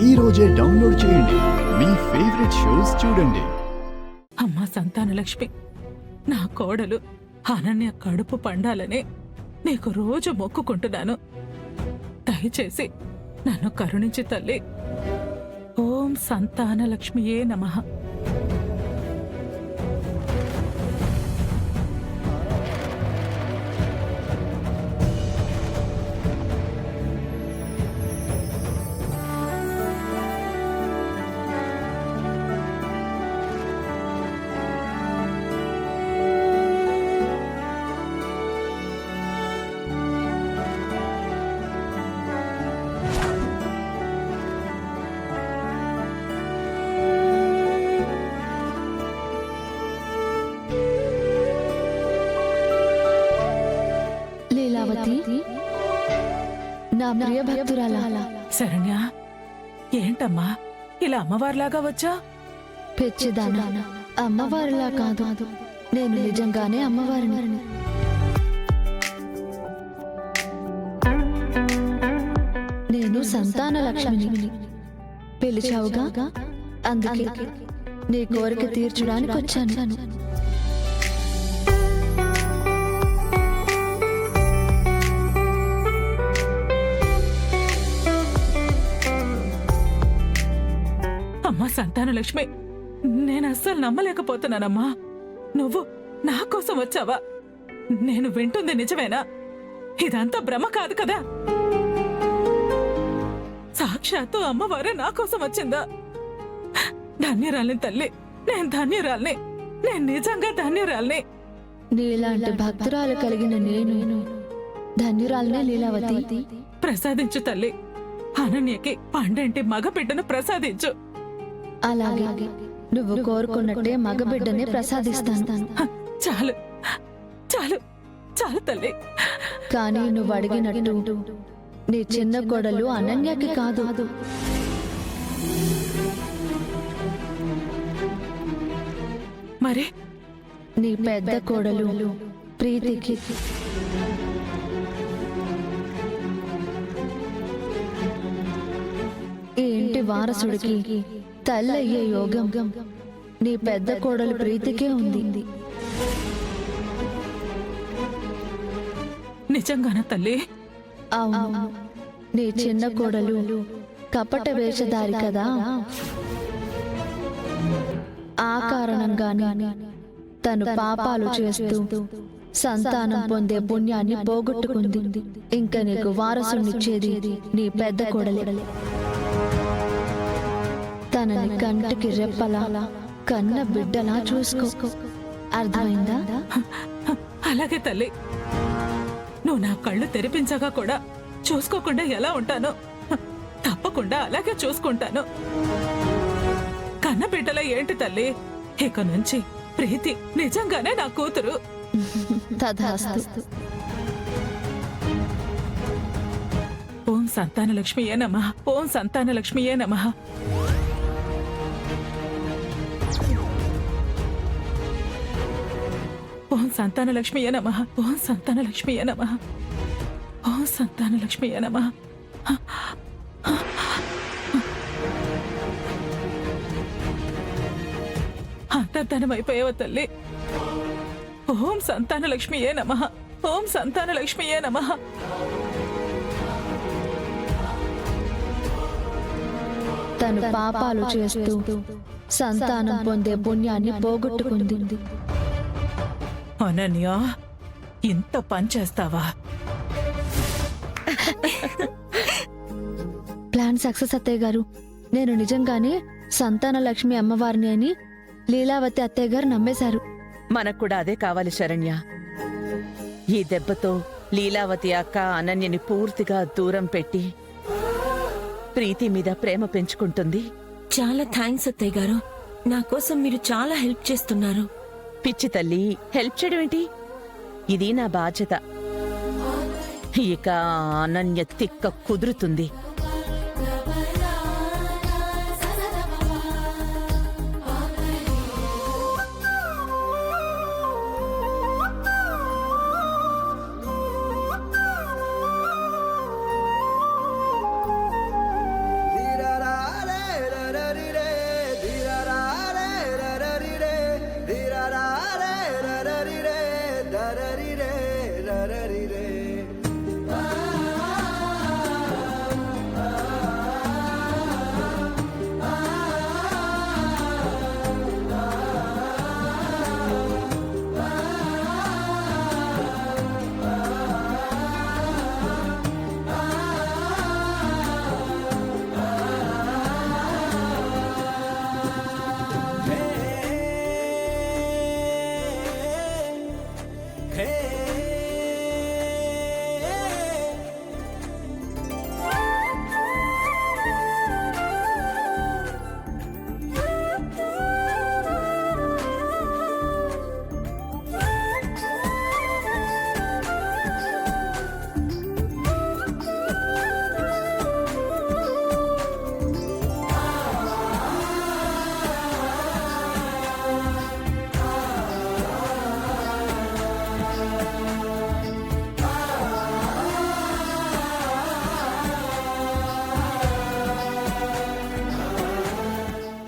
ఈ రోజే డౌన్లోడ్ చేయండి. మీ ఫేవరెట్ షోస్ చూడండి. అమ్మా సంతానలక్ష్మి, నా కోడలు అనన్య కడుపు పండాలని నీకు రోజు మొక్కుకుంటున్నాను. దయచేసి నన్ను కరుణించి తల్లి. ఓం సంతానలక్ష్మియే నమః. నా ప్రియ భక్తురాలా. శరణ్య, ఏంటమ్మా ఇలా అమ్మవారిలాగా వచ్చా? పిచ్చిదానా, అమ్మవారిలా కాదు, నేను నిజంగానే అమ్మవారిని. నేను సంతాన లక్ష్మిని. పిలిచావుగా, అందుకే నీ కోరిక తీర్చడానికి వచ్చాను. అమ్మా సంతానలక్ష్మి, నేను అస్సలు నమ్మలేకపోతున్నానమ్మా. నువ్వు నా కోసం వచ్చావా? నేను వింటుంది నిజమేనా? ఇదంతా భ్రమ కాదు కదా? సాక్షాత్తు అమ్మవారే నా కోసం వచ్చిందా? ధన్యురాల్ని తల్లి, నేను ధన్యురాల్ని. నేను నిజంగా ధన్యురాల్ని. నీలాంటి భక్తురాలు కలిగిన నేను ధన్యురాలనే లీలావతి. ప్రసాదించు తల్లి. అనన్యకి పండంటి మగబిడ్డను ప్రసాదించు. అలాగే, నువ్వు కోరుకున్నట్టే మగబిడ్డనే ప్రసాదిస్తాను. చాలు చాలు చాలు తల్లి. కానీ నువ్వు అడిగినట్టు నీ చిన్న కోడలు అనన్యకి కాదు, మరి నీ పెద్ద కోడలు ప్రీతికి. ఈ ఇంటి వారసుడికి తల్లయ్యే యోగం నీ పెద్ద కోడలు ప్రీతికే ఉంది. నిజంగానా తల్లి? అవును, నీ చిన్న కోడలు కపట వేషధారి కదా. ఆ కారణంగానే తను పాపాలు చేస్తూ సంతానం పొందే పుణ్యాన్ని పోగొట్టుకుంది. ఇంకా నీకు వారసునిచ్చేది నీ పెద్ద కోడలే. తనని కంటికి రెప్పలా కన్న బిడ్డలా చూసుకో. అర్థమైందా? అలాగే తల్లి. నువ్వు నా కళ్ళు తెరిపించగా కూడా చూసుకోకుండా ఎలా ఉంటాను? తప్పకుండా అలాగే చూసుకుంటాను. కన్న బిడ్డల ఏంటి తల్లి? ఇక నుంచి ప్రీతి నిజంగానే నా కూతురు. తథాస్తు. ఓం సంతానలక్ష్మియే నమః. ఓం సంతానలక్ష్మియే నమః. ఓం సంతానలక్ష్మియే నమః. ఓం సంతానలక్ష్మియే నమః. ఓం సంతానలక్ష్మియే నమః. అంతర్ధనమైపోయావ తల్లి. ఓం సంతానలక్ష్మియే నమః. ఓం సంతానలక్ష్మియే నమః. తను పాపాలు చేస్తూ సంతానం పొందే పుణ్యాన్ని పోగొట్టుకుంది. అనన్య, ఇంత పని చేస్తావా? ప్లాన్ సక్సెస్ అత్తయ్య గారు. నేను నిజంగానే సంతాన లక్ష్మి అమ్మవారిని అని లీలావతి అత్తయ్య గారు నమ్మేశారు. మనకు కూడా అదే కావాలి శరణ్య. ఈ దెబ్బతో లీలావతి అక్క అనన్యని పూర్తిగా దూరం పెట్టి ప్రీతి మీద ప్రేమ పెంచుకుంటుంది. చాలా థ్యాంక్స్ అత్తయ్య గారు. నా కోసం మీరు చాలా హెల్ప్ చేస్తున్నారు. పిచ్చి తల్లి, హెల్ప్ చేయడం ఏంటి? ఇది నా బాధ్యత. ఇక అనన్య తిక్క కుదురుతుంది.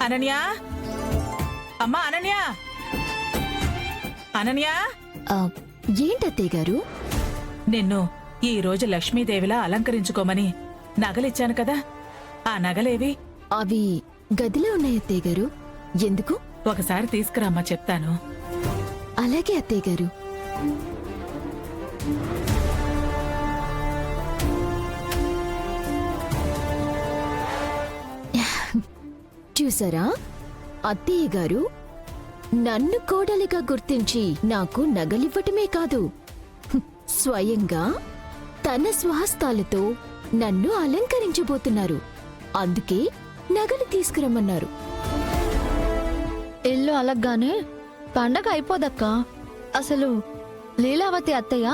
అనన్య, అమ్మా అనన్య, అనన్య, ఏంటత్తయ్య గారు? నిన్ను ఈ రోజు లక్ష్మీదేవిలా అలంకరించుకోమని నగలిచ్చాను కదా, ఆ నగలేవి? అవి గదిలో ఉన్నాయి అత్తయ్య గారు. ఎందుకు? ఒకసారి తీసుకురామ్మా, చెప్తాను. అలాగే అత్తయ్య గారు. చూసారా అత్తయ్య గారు, నన్ను కోడలిగా గుర్తించి నాకు నగలివ్వటమే కాదు, స్వయంగా తన స్వహస్తాలతో నన్ను అలంకరించబోతున్నారు. అందుకే నగలు తీసుకురమ్మన్నారు. ఇల్లు అలగ్గానే పండగ అయిపోదక్కా. అసలు లీలావతి అత్తయ్య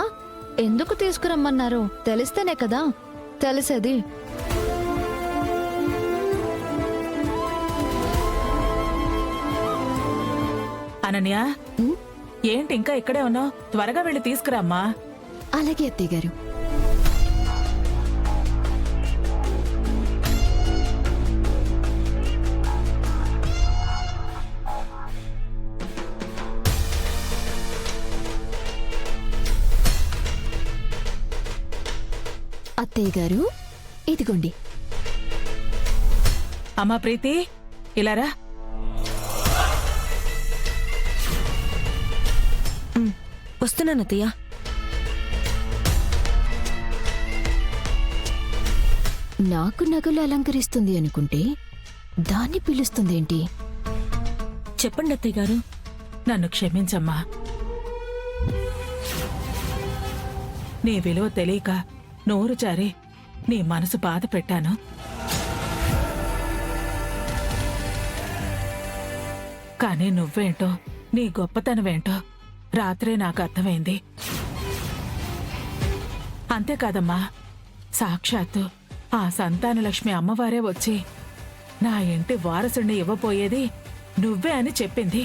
ఎందుకు తీసుకురమ్మన్నారో తెలిస్తేనే కదా తెలిసేది. అనన్య, ఏంటి ఇంకా ఇక్కడే ఉన్నావు? త్వరగా వెళ్ళి తీసుకురామ్మా. అలాగే అత్తయ్య గారు. అత్తయ్య గారు, ఇదిగోండి. అమ్మా ప్రీతి, ఇలారా. వస్తున్నానత్తయ్య. నాకు నగలు అలంకరిస్తుంది అనుకుంటే దాన్ని పిలుస్తుందేంటి? చెప్పండి అత్తయ్య గారు. నన్ను క్షమించమ్మా. నీ విలువ తెలియక నోరు జారి నీ మనసు బాధ పెట్టాను. కానీ నువ్వేంటో, నీ గొప్పతనమేంటో రాత్రే నాకు అర్థమైంది. అంతేకాదమ్మా, సాక్షాత్తు ఆ సంతానలక్ష్మి అమ్మవారే వచ్చి నా ఇంటి వారసుని ఇవ్వబోయేది నువ్వే అని చెప్పింది.